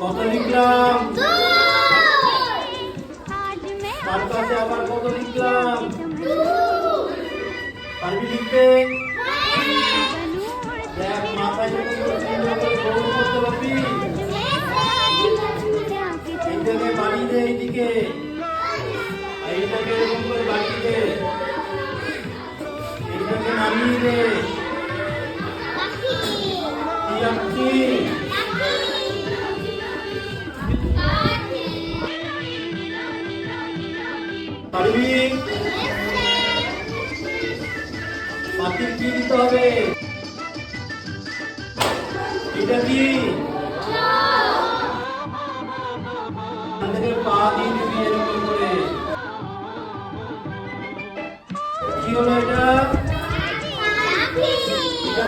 কত লিখলাম? তার কাছে আবার কত লিখলাম? পারবি লিখতে? দেখ মাথায় যখন গোল করতে পারবি। এইটাকে বাড়িয়ে দে, এইদিকে এইটাকে এরকম করে বাড়িয়ে দে, এইটাকে নামিয়ে দে। কি আঁকছি? পারবি? পাখির কি দিতে হবে? এটা কি? পা দিয়ে দিবি এরকম করে। কি হলো এটা?